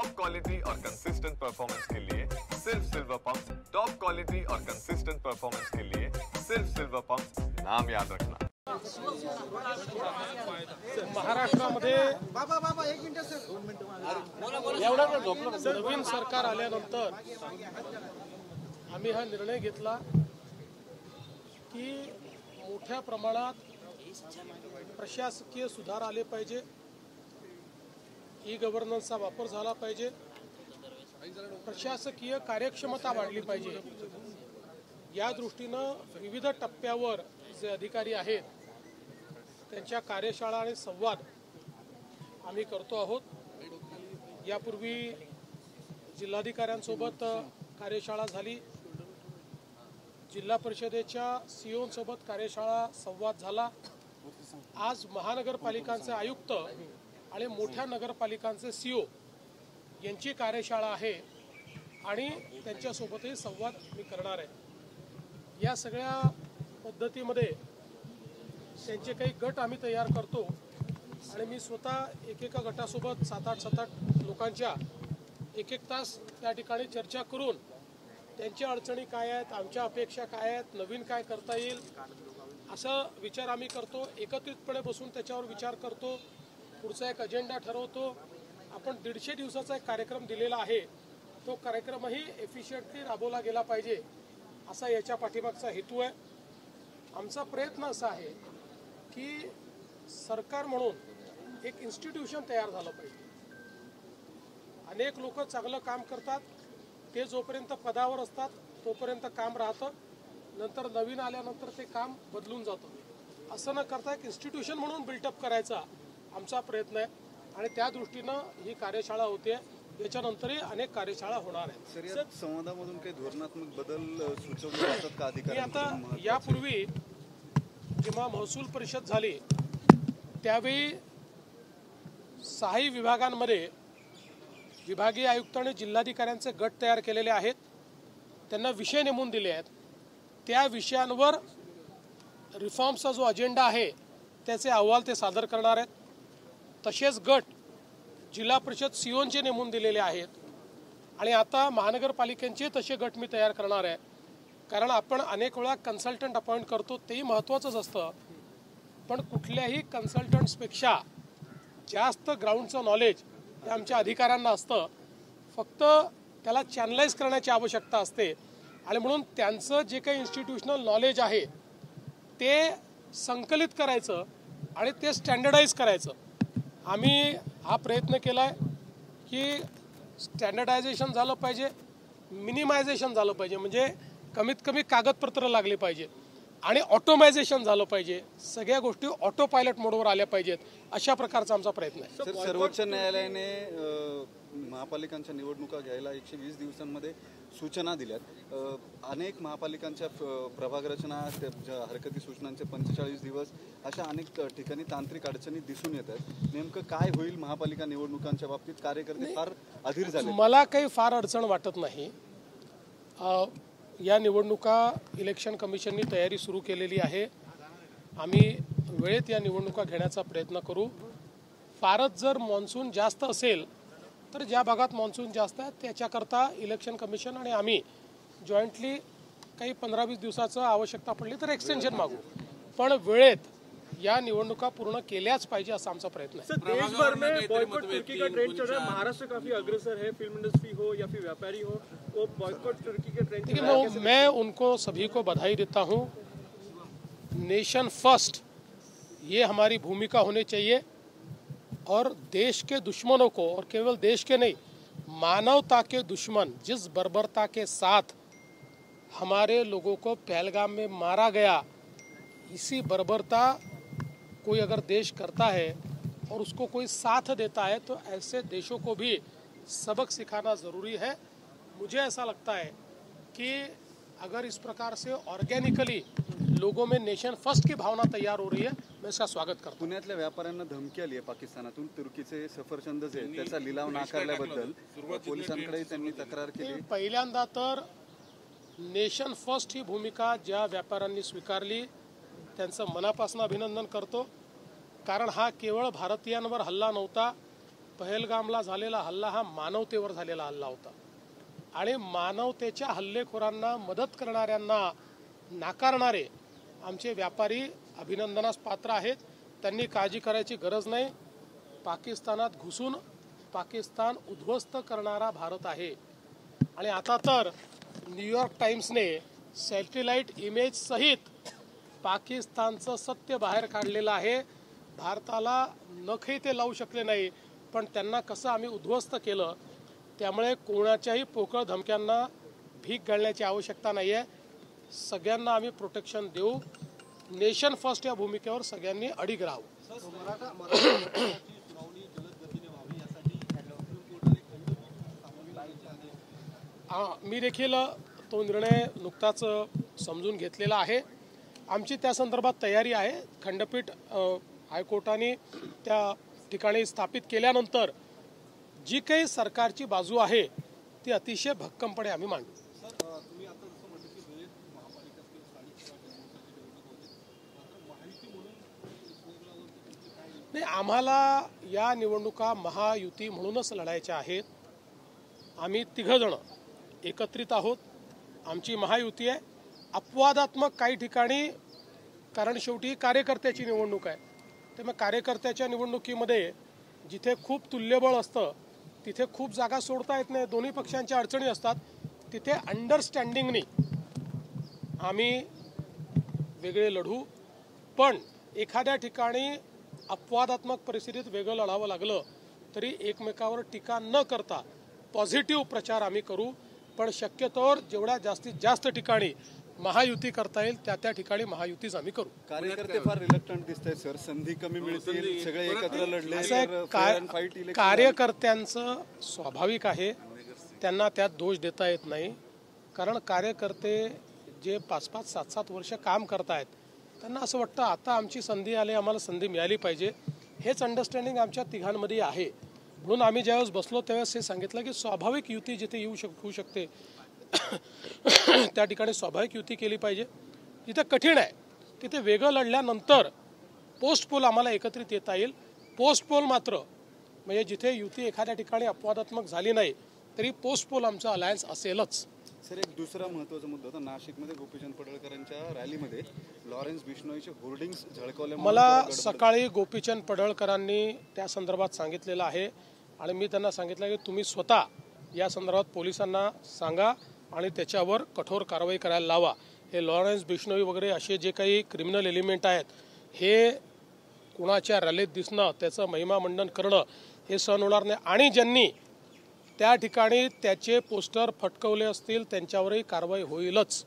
Top quality और consistent performance के लिए सिर्फ सिल्वर पंप। टॉप क्वालिटी और कंसिस्टेंट परफॉर्मेंस के लिए सिर्फ सिल्वर पंप, नाम याद रखना। महाराष्ट्रामध्ये नवीन सरकार आल्यानंतर आम्ही हा निर्णय घेतला की मोठ्या प्रमाणात प्रशासकीय सुधार आले पाहिजे, ई गव्हर्नन्सचा वापर झाला पाहिजे, प्रशासकीय कार्यक्षमता वाढली पाहिजे। या दृष्टीनं विविध टप्प्यावर जे अधिकारी आहेत त्यांच्या कार्यशाळा आणि संवाद आम्ही करतो आहोत। यापूर्वी जिल्हाधिकाऱ्यांसोबत कार्यशाळा झाली, जिल्हा परिषदेच्या सीओंसोबत कार्यशाळा संवाद झाला। आज महानगरपालिकांचे आयुक्त आणि मोठ्या नगरपालिकांचे सीओ यांची कार्यशाळा आहे आणि त्यांच्यासोबतही संवाद मी करणार आहे। या सगळ्या पद्धतीमध्ये त्यांचे काही गट आम्ही तयार करतो आणि मी स्वतः एकेका गटासोबत 7-8 लोकांच्या एक तास त्या ठिकाणी चर्चा करून त्यांच्या अडचणी काय आहेत, आमच्या अपेक्षा काय आहेत, नवीन काय करता येईल असा विचार आम्ही करतो। एकत्रितपणे बसून त्याच्यावर विचार करतो, पुढचा एक अजेंडा ठरवतो। आपण 150 दिवसाचा एक कार्यक्रम दिलेला आहे, तो कार्यक्रमही एफिशिएंटली राबवला गेला पाहिजे असा याच्या पाठीमागचा हेतू आहे। आमचा प्रयत्न असा आहे की सरकार म्हणून एक इन्स्टिट्यूशन तयार झालं पाहिजे। अनेक लोक चांगलं काम करतात, ते जोपर्यंत पदावर असतात तोपर्यंत काम राहतं, नंतर नवीन आल्यानंतर ते काम बदलून जातं। असं न करता एक इन्स्टिट्यूशन म्हणून बिल्टअप करायचा आमचा प्रयत्न आहे आणि त्या दृष्टीनं ही कार्यशाळा होते। याच्यानंतरही अनेक कार्यशाळा होणार आहेत। संवादामधून काही धोरणात्मक बदल सुचवले जातात का अधिकारी? आता यापूर्वी जेव्हा महसूल परिषद झाली त्यावेळी 6 विभागांमध्ये विभागीय आयुक्त आणि जिल्हाधिकाऱ्यांचे गट तयार केलेले आहेत, त्यांना विषय नेमून दिले आहेत। त्या विषयांवर रिफॉर्मचा जो अजेंडा आहे त्याचे अहवाल ते सादर करणार आहेत। तसेच गट जिल्हा परिषद सीओंचे नेमून दिलेले आहेत आणि आता महानगरपालिकांचे तसे गट मी तयार करणार आहे। कारण आपण अनेक वेळा कन्सल्टंट अपॉइंट करतो, तेही महत्त्वाचंच असतं, पण कुठल्याही कन्सल्टंट्सपेक्षा जास्त ग्राउंडचं नॉलेज हे आमच्या अधिकाऱ्यांना असतं। फक्त त्याला चॅनलाइज करण्याची आवश्यकता असते आणि म्हणून त्यांचं जे काही इन्स्टिट्यूशनल नॉलेज आहे ते संकलित करायचं आणि ते स्टँडर्डाइज करायचं। आम्ही हा प्रयत्न केला आहे की स्टँडर्डायझेशन झालं पाहिजे, मिनिमायझेशन झालं पाहिजे, म्हणजे कमीत कमी कागदपत्र लागले पाहिजे आणि ऑटोमायझेशन झालं पाहिजे, सगळ्या गोष्टी ऑटो पायलट मोडवर आल्या पाहिजेत, अशा प्रकारचा आमचा प्रयत्न आहे। सर, सर्वोच्च न्यायालयाने महापालिकांच्या निवडणुका घ्यायला 120 दिवसांमध्ये सूचना दिल्यात। अनेक महापालिकांच्या प्रभाग रचना, हरकती सूचनांचे 45 दिवस, अशा अनेक ठिकाणी तांत्रिक अडचणी दिसून येत आहेत। नेमकं काय होईल महापालिका निवडणुकांच्या बाबतीत? कार्यकर्ते फार अधीर झाले। मला काही फार अडचण वाटत नाही। या निवडणुका इलेक्शन कमिशननी तयारी सुरू केलेली आहे, आम्ही वेळेत या निवडणुका घेण्याचा प्रयत्न करू। फारच जर मॉन्सून जास्त असेल तर ज्या भागात मॉन्सून जास्त आहे त्याच्याकरता इलेक्शन कमिशन आणि आम्ही जॉईंटली काही 15-20 दिवसाचं आवश्यकता पडली तर एक्सटेंशन मागू, पण वेळेत या निवडणुका पूर्ण केल्याच पाहिजे असा आमचा प्रयत्न है। देश भर में बॉयकॉट तुर्की का ट्रेंड चल रहा है, महाराष्ट्र काफी अग्रसर है, फिल्म इंडस्ट्री हो या फिर व्यापारी हो, वो बॉयकॉट तुर्की के ट्रेंड चल रहा है। मैं उनको सभी को बधाई देता हूँ। नेशन फर्स्ट ये हमारी भूमिका होनी चाहिए और देश के दुश्मनों को, और केवल देश के नहीं मानवता के दुश्मन जिस बर्बरता के साथ हमारे लोगों को पहलगाम में मारा गया, इसी बर्बरता कोई अगर देश करता है और उसको कोई साथ देता है तो ऐसे देशों को भी सबक सिखाना ज़रूरी है। मुझे ऐसा लगता है कि अगर इस प्रकार से ऑर्गेनिकली लोगों में नेशन फर्स्ट की भावना तैयार हो रही है, मैं इसका स्वागत करता हूं। पुण्यातल्या व्यापाऱ्यांना धमकी आली आहे पाकिस्तानातून, तुर्कीचे सफरचंद जे त्याचा लिलाव नाकारल्याबद्दल पोलिसांकडे त्यांनी तक्रार केली। पहिल्यांदा तर नेशन फर्स्ट ही भूमिका ज्या व्यापाऱ्यांनी स्वीकारली त्यांचं मनापासून अभिनंदन करतो, कारण हा केवळ भारतीयांवर हल्ला नव्हता, पहलगामला झालेला हल्ला हा मानवतेवर झालेला हल्ला होता आणि मानवतेच्या हल्लेखोरांना मदत करणाऱ्यांना नाकारणारे आमचे व्यापारी अभिनंदनास पात्र आहेत. त्यांनी काळजी करायची गरज नाही. पाकिस्तानात घुसून पाकिस्तान उद्ध्वस्त करणारा भारत आहे. आणि आता तर न्यूयॉर्क टाइम्सने सॅटेलाइट इमेज सहित पाकिस्तानचं सत्य बाहेर काढलेलं आहे. भारताला नखही ते लावू शकले नाही, पण त्यांना कसं आम्ही उद्ध्वस्त केलं. त्यामुळे कोणाच्याही पोकळ धमक्यांना भीक घालण्याची आवश्यकता नाही आहे. सगळ्यांना आम्ही प्रोटेक्शन देऊ. नेशन फर्स्ट या भूमिकेवर सगळ्यांनी अडिग राहावं. मी देखील तो निर्णय नुकताच समजून घेतलेला आहे. आमची त्या संदर्भात तयारी आहे. खंडपीठ हायकोर्टाने त्या ठिकाणी स्थापित केल्यानंतर जी काही सरकारची बाजू आहे ती अतिशय भक्कमपणे आम्ही मांडू. नाही, आम्हाला या निवडणुका महायुती म्हणूनच लढायच्या आहेत. आम्ही तिघजण एकत्रित आहोत. आमची महायुती आहे. अपवादात्मक काही ठिकाणी, कारण शेवटी कार्यकर्त्याची निवडणूक आहे, त्यामुळे कार्यकर्त्याच्या निवडणुकीमध्ये जिथे खूप तुल्यबळ असतं तिथे खूप जागा सोडता येत नाही. दोन्ही पक्षांच्या अडचणी असतात. तिथे अंडरस्टँडिंगनी आम्ही वेगळे लढू. पण एखाद्या ठिकाणी अपवादात्मक परिस्थितीत वेगळं लढावं लागलं तरी एकमेकावर टीका न करता पॉझिटिव्ह प्रचार आम्ही करू. पण शक्यतोवर जेवढ्या जास्तीत जास्त ठिकाणी महायुती करता येईल त्या ठिकाणी महायुतीच आम्ही करू. कार्यकर्ते फार रिलक्टंट दिसतात सर. संधी कमी मिळतील, सगळे एकत्र लढले. कार्यकर्त्यांचं स्वाभाविक आहे, त्यांना त्यात दोष देता येत नाही. कारण कार्यकर्ते जे 5-5, 7-7 वर्ष काम करतायत त्यांना असं वाटतं आता आमची संधी आली, आम्हाला संधी मिळाली पाहिजे. हेच अंडरस्टँडिंग आमच्या तिघांमध्ये आहे. म्हणून आम्ही ज्यावेळेस बसलो त्यावेळेस हे सांगितलं की स्वाभाविक युती जिथे होऊ शकते त्या ठिकाणी स्वाभाविक युती केली पाहिजे. जिथे कठीण आहे तिथे वेगळं लढल्यानंतर पोस्ट पोल आम्हाला एकत्रित येता येईल. पोस्ट पोल मात्र म्हणजे जिथे युती एखाद्या ठिकाणी अपवादात्मक झाली नाही तरी पोस्ट पोल आमचं अलायन्स असेलच. सर, एक दुसरा महत्त्वाचा मुद्दा होता. नाशिकमध्ये गोपीचंद पडळकरांच्या रॅलीमध्ये लॉरेन्स बिश्नोईचे होर्डिंग्स झळकावल्यामुळे मला सकाळी गोपीचंद पडळकरांनी त्या संदर्भात सांगितलेलं आहे आणि मी त्यांना सांगितलं की तुम्ही स्वतः या संदर्भात पोलिसांना सांगा आणि त्याच्यावर कठोर कारवाई करायला लावा. हे लॉरेन्स बिश्नोई वगैरे असे जे काही क्रिमिनल एलिमेंट आहेत हे कुणाच्या रॅलीत दिसणं, त्याचं महिमामंडन करणं हे सहन होणार नाही. आणि ज्यांनी त्या ठिकाणी त्याचे पोस्टर फटकवले असतील त्यांच्यावरही कारवाई होईलच.